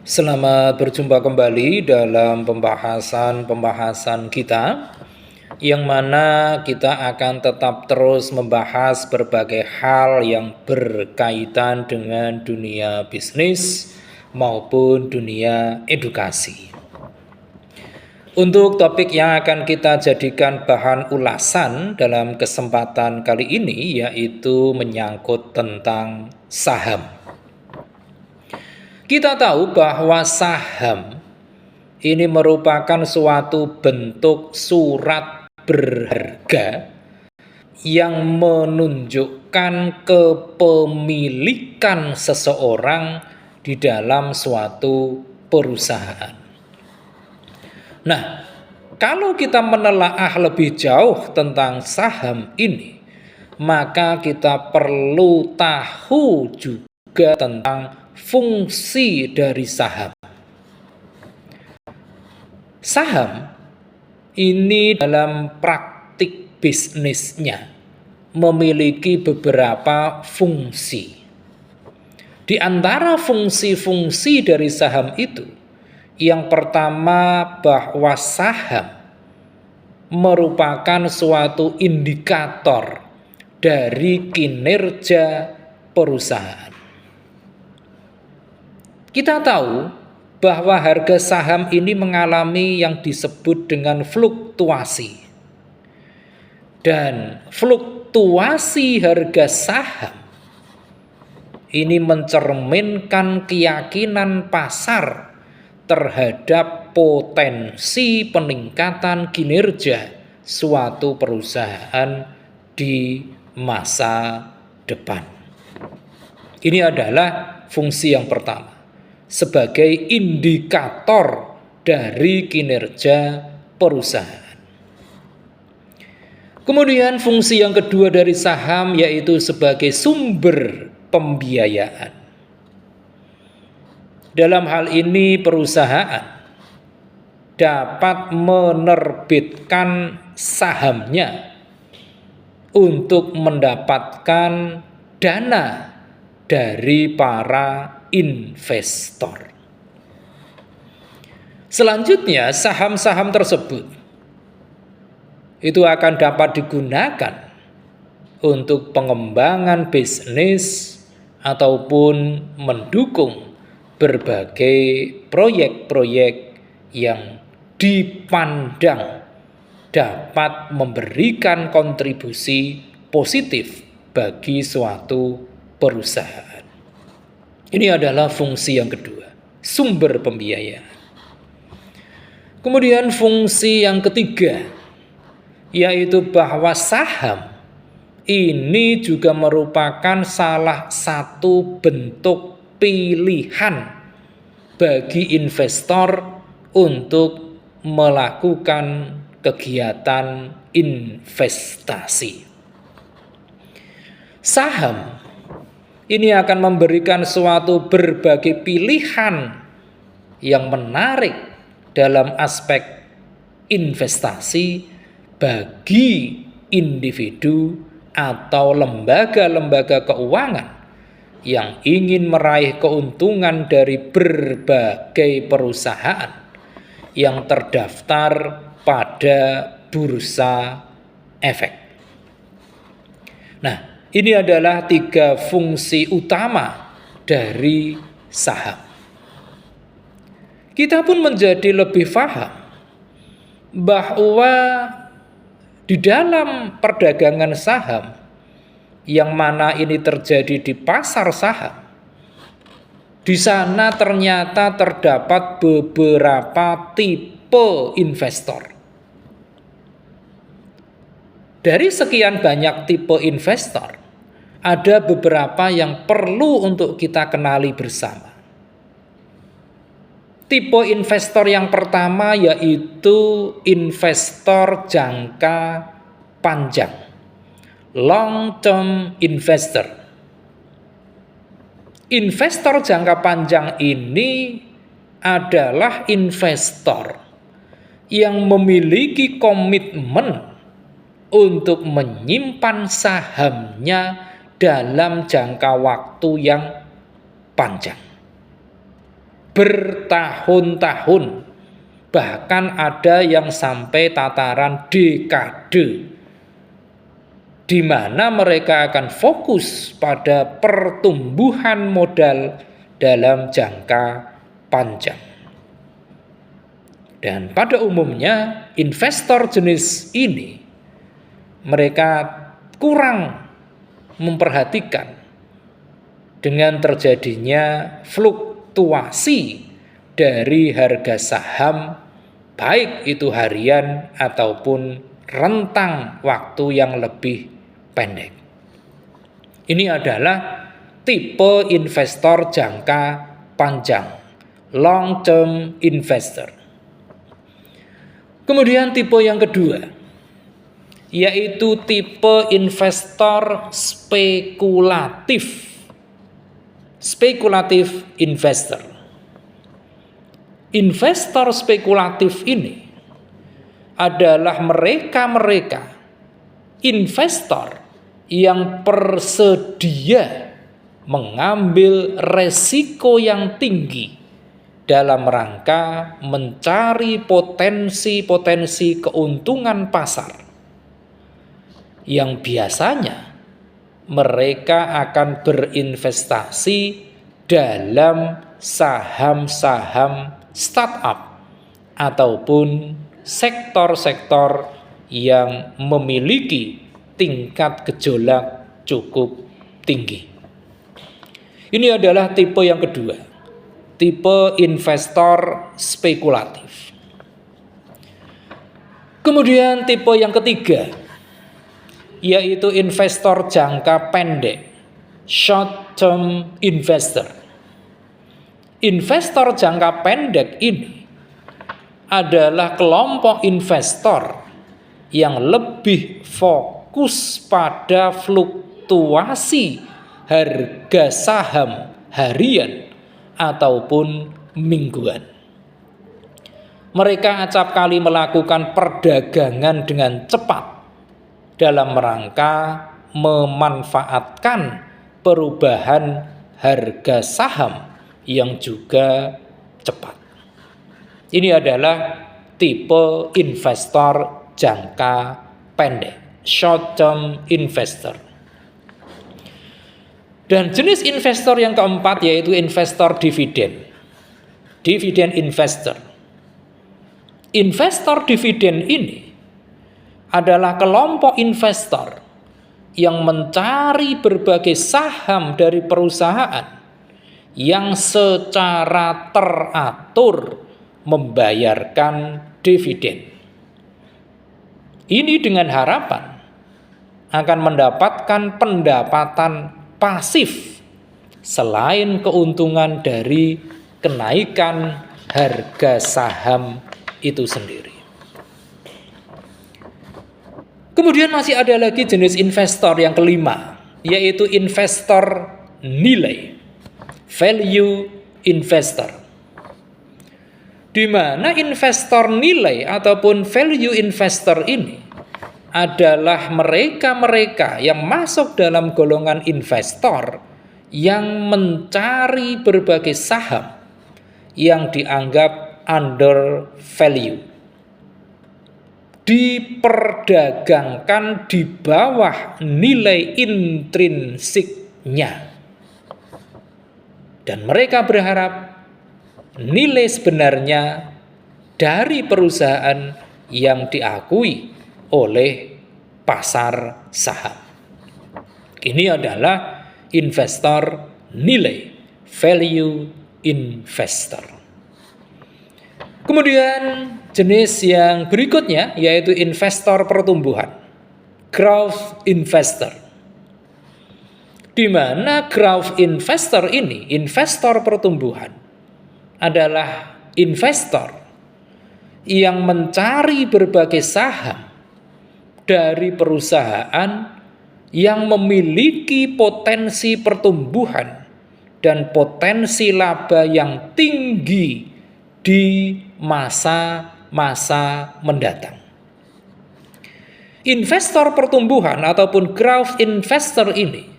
Selamat berjumpa kembali dalam pembahasan kita, yang mana kita akan tetap terus membahas berbagai hal yang berkaitan dengan dunia bisnis maupun dunia edukasi. Untuk topik yang akan kita jadikan bahan ulasan dalam kesempatan kali ini yaitu menyangkut tentang saham. Kita tahu bahwa saham ini merupakan suatu bentuk surat berharga yang menunjukkan kepemilikan seseorang di dalam suatu perusahaan. Nah, kalau kita menelaah lebih jauh tentang saham ini, maka kita perlu tahu juga tentang fungsi dari saham. Saham ini dalam praktik bisnisnya memiliki beberapa fungsi. Di antara fungsi-fungsi dari saham itu, yang pertama bahwa saham merupakan suatu indikator dari kinerja perusahaan. Kita tahu bahwa harga saham ini mengalami yang disebut dengan fluktuasi. Dan fluktuasi harga saham ini mencerminkan keyakinan pasar terhadap potensi peningkatan kinerja suatu perusahaan di masa depan. Ini adalah fungsi yang pertama, sebagai indikator dari kinerja perusahaan. Kemudian fungsi yang kedua dari saham yaitu sebagai sumber pembiayaan. Dalam hal ini perusahaan dapat menerbitkan sahamnya untuk mendapatkan dana dari para investor. Selanjutnya, saham-saham tersebut itu akan dapat digunakan untuk pengembangan bisnis ataupun mendukung berbagai proyek-proyek yang dipandang dapat memberikan kontribusi positif bagi suatu perusahaan. Ini adalah fungsi yang kedua, sumber pembiayaan. Kemudian fungsi yang ketiga, yaitu bahwa saham ini juga merupakan salah satu bentuk pilihan bagi investor untuk melakukan kegiatan investasi. Saham ini akan memberikan suatu berbagai pilihan yang menarik dalam aspek investasi bagi individu atau lembaga-lembaga keuangan yang ingin meraih keuntungan dari berbagai perusahaan yang terdaftar pada bursa efek. Nah, ini adalah 3 fungsi utama dari saham. Kita pun menjadi lebih paham bahwa di dalam perdagangan saham, yang mana ini terjadi di pasar saham, di sana ternyata terdapat beberapa tipe investor. Dari sekian banyak tipe investor, ada beberapa yang perlu untuk kita kenali bersama. Tipe investor yang pertama yaitu investor jangka panjang, long term investor. Investor jangka panjang ini adalah investor yang memiliki komitmen untuk menyimpan sahamnya dalam jangka waktu yang panjang. bertahun-tahun, bahkan ada yang sampai tataran dekade, di mana mereka akan fokus pada pertumbuhan modal dalam jangka panjang. Dan pada umumnya investor jenis ini mereka kurang memperhatikan dengan terjadinya fluktuasi dari harga saham, baik itu harian ataupun rentang waktu yang lebih pendek. Ini adalah tipe investor jangka panjang, long term investor. Kemudian tipe yang kedua, yaitu tipe investor spekulatif. Spekulatif investor. Investor spekulatif ini adalah mereka-mereka investor yang bersedia mengambil resiko yang tinggi dalam rangka mencari potensi-potensi keuntungan pasar yang biasanya mereka akan berinvestasi dalam saham-saham startup ataupun sektor-sektor yang memiliki tingkat gejolak cukup tinggi. Ini adalah tipe yang kedua, tipe investor spekulatif. Kemudian tipe yang ketiga, yaitu investor jangka pendek, short term investor. Investor jangka pendek ini adalah kelompok investor yang lebih fokus pada fluktuasi harga saham harian ataupun mingguan. Mereka acap kali melakukan perdagangan dengan cepat dalam rangka memanfaatkan perubahan harga saham yang juga cepat. Ini adalah tipe investor jangka pendek, short term investor. Dan jenis investor yang keempat yaitu investor dividen. Dividen investor. Investor dividen ini adalah kelompok investor yang mencari berbagai saham dari perusahaan yang secara teratur membayarkan dividen. Ini dengan harapan akan mendapatkan pendapatan pasif selain keuntungan dari kenaikan harga saham itu sendiri. Kemudian masih ada lagi jenis investor yang kelima, yaitu investor nilai, value investor. Di mana investor nilai ataupun value investor ini adalah mereka-mereka yang masuk dalam golongan investor yang mencari berbagai saham yang dianggap under value, diperdagangkan di bawah nilai intrinsiknya. Dan mereka berharap nilai sebenarnya dari perusahaan yang diakui oleh pasar saham. Ini adalah investor nilai, value investor. Kemudian jenis yang berikutnya yaitu investor pertumbuhan, growth investor. Di mana growth investor ini, investor pertumbuhan, adalah investor yang mencari berbagai saham dari perusahaan yang memiliki potensi pertumbuhan dan potensi laba yang tinggi di masa-masa mendatang. Investor pertumbuhan ataupun growth investor ini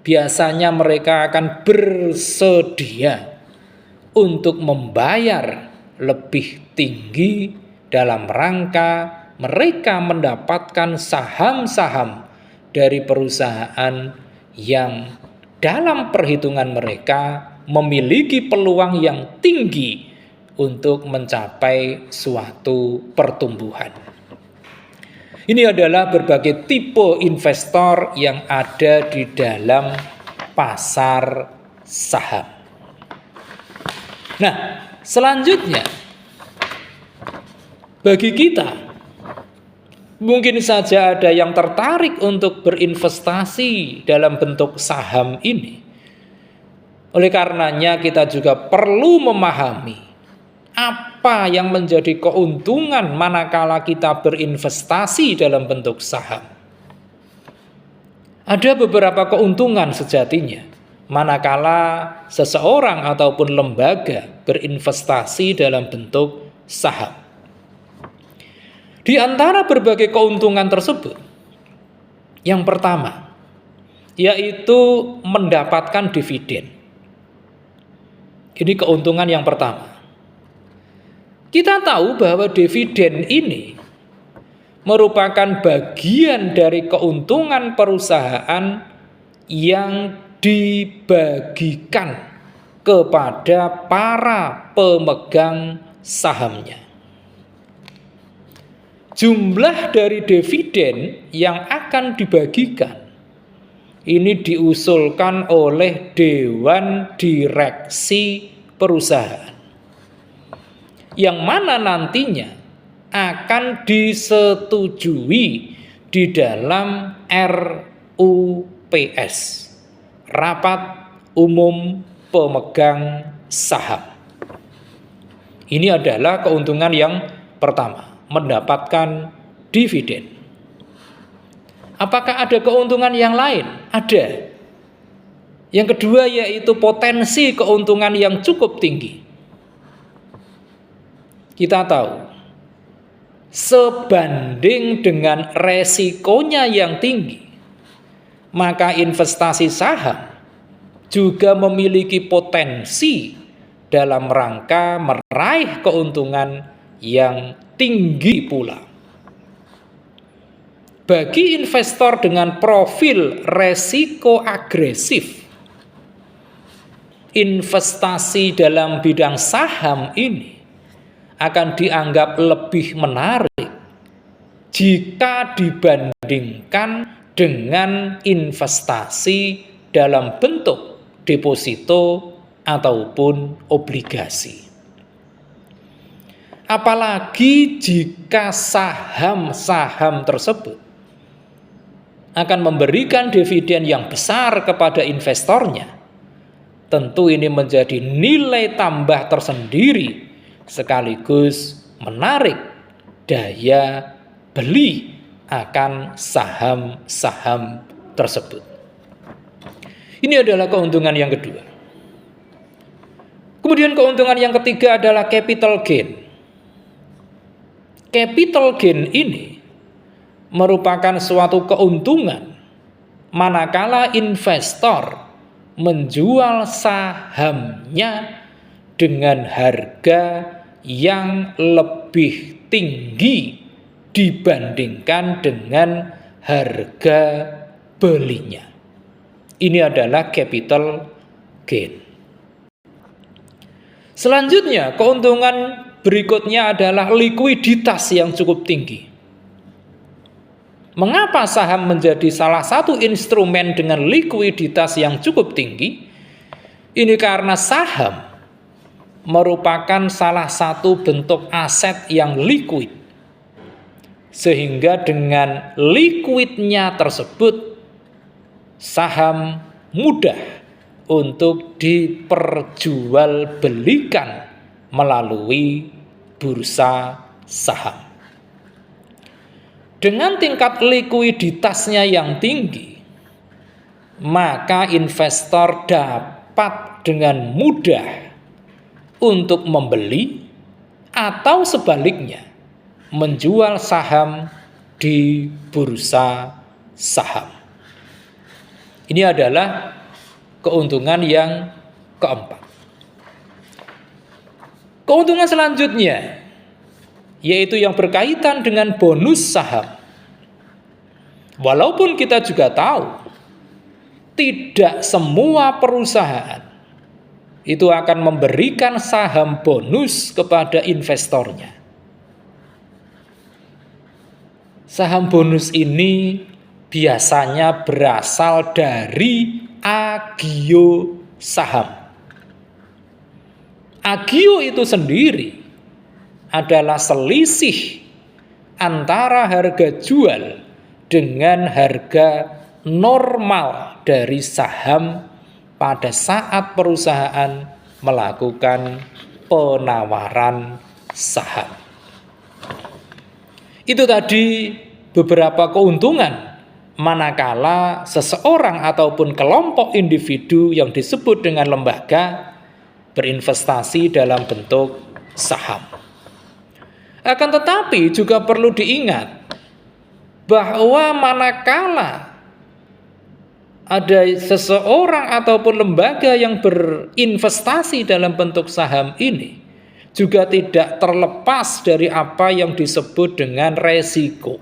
biasanya mereka akan bersedia untuk membayar lebih tinggi dalam rangka mereka mendapatkan saham-saham dari perusahaan yang dalam perhitungan mereka memiliki peluang yang tinggi untuk mencapai suatu pertumbuhan. Ini adalah berbagai tipe investor yang ada di dalam pasar saham. Nah, selanjutnya bagi kita, mungkin saja ada yang tertarik untuk berinvestasi dalam bentuk saham ini. Oleh karenanya kita juga perlu memahami apa yang menjadi keuntungan manakala kita berinvestasi dalam bentuk saham. Ada beberapa keuntungan sejatinya manakala seseorang ataupun lembaga berinvestasi dalam bentuk saham. Di antara berbagai keuntungan tersebut, yang pertama yaitu mendapatkan dividen. Ini keuntungan yang pertama. Kita tahu bahwa dividen ini merupakan bagian dari keuntungan perusahaan yang dibagikan kepada para pemegang sahamnya. Jumlah dari dividen yang akan dibagikan ini diusulkan oleh Dewan Direksi perusahaan, yang mana nantinya akan disetujui di dalam RUPS, Rapat Umum Pemegang Saham. Ini adalah keuntungan yang pertama, mendapatkan dividen. Apakah ada keuntungan yang lain? Ada. Yang kedua yaitu potensi keuntungan yang cukup tinggi. Kita tahu, sebanding dengan resikonya yang tinggi, maka investasi saham juga memiliki potensi dalam rangka meraih keuntungan yang tinggi pula. Bagi investor dengan profil resiko agresif, investasi dalam bidang saham ini akan dianggap lebih menarik jika dibandingkan dengan investasi dalam bentuk deposito ataupun obligasi. Apalagi jika saham-saham tersebut akan memberikan dividen yang besar kepada investornya, tentu ini menjadi nilai tambah tersendiri sekaligus menarik daya beli akan saham-saham tersebut. Ini adalah keuntungan yang kedua. Kemudian keuntungan yang ketiga adalah capital gain. Capital gain ini merupakan suatu keuntungan manakala investor menjual sahamnya dengan harga yang lebih tinggi dibandingkan dengan harga belinya. Ini adalah capital gain. Selanjutnya, keuntungan berikutnya adalah likuiditas yang cukup tinggi. Mengapa saham menjadi salah satu instrumen dengan likuiditas yang cukup tinggi? Ini karena saham merupakan salah satu bentuk aset yang liquid. Sehingga dengan liquidnya tersebut, saham mudah untuk diperjualbelikan melalui bursa saham. Dengan tingkat likuiditasnya yang tinggi, maka investor dapat dengan mudah untuk membeli atau sebaliknya menjual saham di bursa saham. Ini adalah keuntungan yang keempat. Keuntungan selanjutnya yaitu yang berkaitan dengan bonus saham. Walaupun kita juga tahu tidak semua perusahaan itu akan memberikan saham bonus kepada investornya. Saham bonus ini biasanya berasal dari agio saham. Agio itu sendiri adalah selisih antara harga jual dengan harga normal dari saham pada saat perusahaan melakukan penawaran saham. Itu tadi beberapa keuntungan manakala seseorang ataupun kelompok individu yang disebut dengan lembaga berinvestasi dalam bentuk saham. Akan tetapi juga perlu diingat bahwa manakala ada seseorang ataupun lembaga yang berinvestasi dalam bentuk saham ini juga tidak terlepas dari apa yang disebut dengan resiko.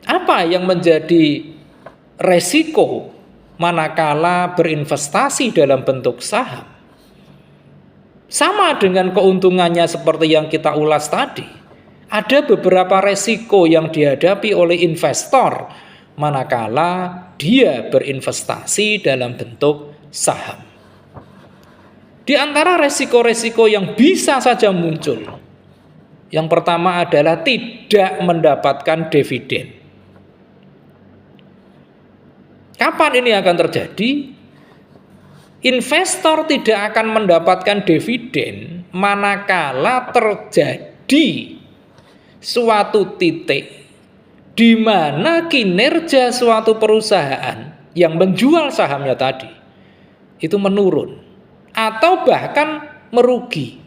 Apa yang menjadi resiko manakala berinvestasi dalam bentuk saham? Sama dengan keuntungannya seperti yang kita ulas tadi. Ada beberapa resiko yang dihadapi oleh investor manakala dia berinvestasi dalam bentuk saham. Di antara resiko-resiko yang bisa saja muncul, yang pertama adalah tidak mendapatkan dividen. Kapan ini akan terjadi? Investor tidak akan mendapatkan dividen manakala terjadi suatu titik di mana kinerja suatu perusahaan yang menjual sahamnya tadi itu menurun atau bahkan merugi,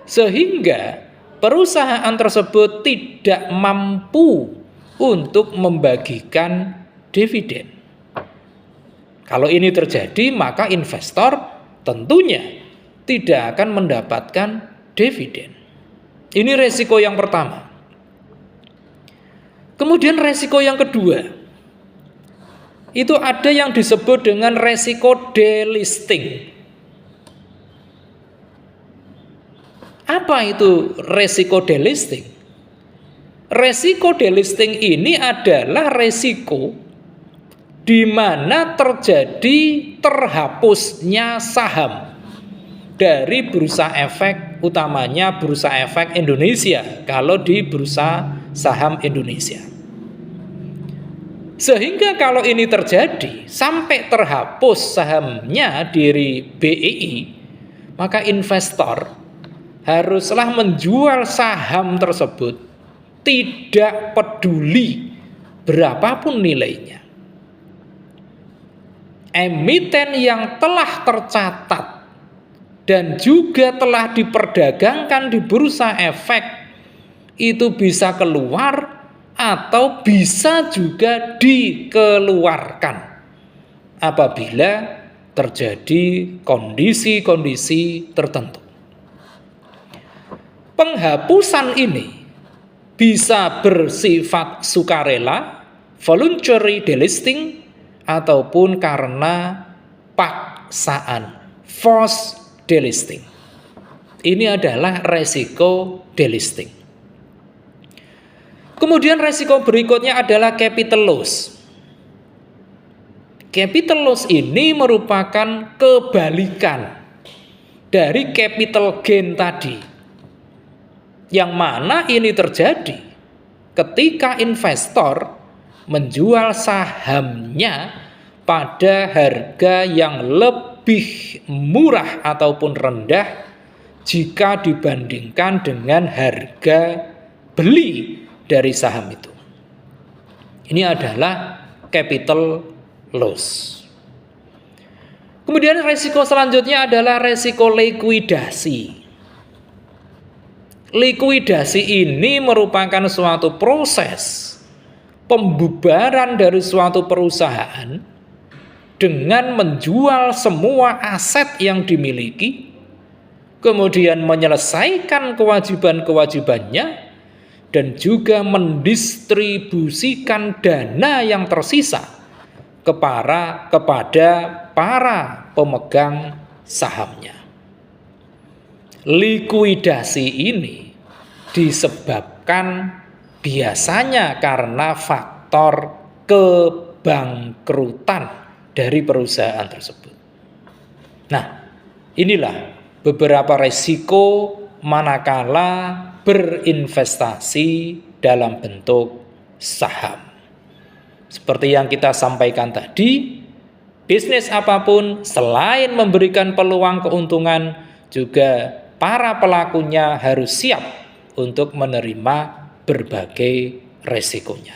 sehingga perusahaan tersebut tidak mampu untuk membagikan dividen. Kalau ini terjadi, maka investor tentunya tidak akan mendapatkan dividen. Ini resiko yang pertama. Kemudian resiko yang kedua, itu ada yang disebut dengan resiko delisting. Apa itu resiko delisting? Resiko delisting ini adalah resiko di mana terjadi terhapusnya saham dari bursa efek, utamanya bursa efek Indonesia kalau di bursa saham Indonesia. Sehingga kalau ini terjadi sampai terhapus sahamnya dari BEI, maka investor haruslah menjual saham tersebut tidak peduli berapapun nilainya. Emiten yang telah tercatat dan juga telah diperdagangkan di bursa efek itu bisa keluar atau bisa juga dikeluarkan apabila terjadi kondisi-kondisi tertentu. Penghapusan ini bisa bersifat sukarela, voluntary delisting, ataupun karena paksaan, forced delisting. Ini adalah resiko delisting. Kemudian resiko berikutnya adalah capital loss. Capital loss ini merupakan kebalikan dari capital gain tadi. Yang mana ini terjadi ketika investor menjual sahamnya pada harga yang lebih murah ataupun rendah jika dibandingkan dengan harga beli dari saham itu. Ini adalah capital loss. Kemudian resiko selanjutnya adalah resiko likuidasi. Likuidasi ini merupakan suatu proses pembubaran dari suatu perusahaan dengan menjual semua aset yang dimiliki kemudian menyelesaikan kewajiban-kewajibannya, dan juga mendistribusikan dana yang tersisa kepada para pemegang sahamnya. Likuidasi ini disebabkan biasanya karena faktor kebangkrutan dari perusahaan tersebut. Nah, inilah beberapa resiko manakala berinvestasi dalam bentuk saham. Seperti yang kita sampaikan tadi, bisnis apapun selain memberikan peluang keuntungan, juga para pelakunya harus siap untuk menerima berbagai resikonya.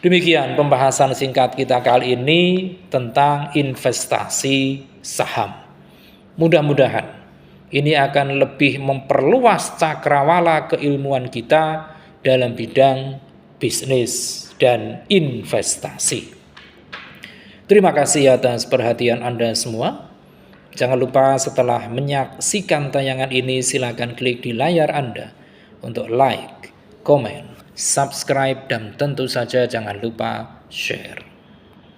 Demikian pembahasan singkat kita kali ini tentang investasi saham. Mudah-mudahan ini akan lebih memperluas cakrawala keilmuan kita dalam bidang bisnis dan investasi. Terima kasih atas perhatian Anda semua. Jangan lupa setelah menyaksikan tayangan ini, silakan klik di layar Anda untuk like, komen, subscribe, dan tentu saja jangan lupa share.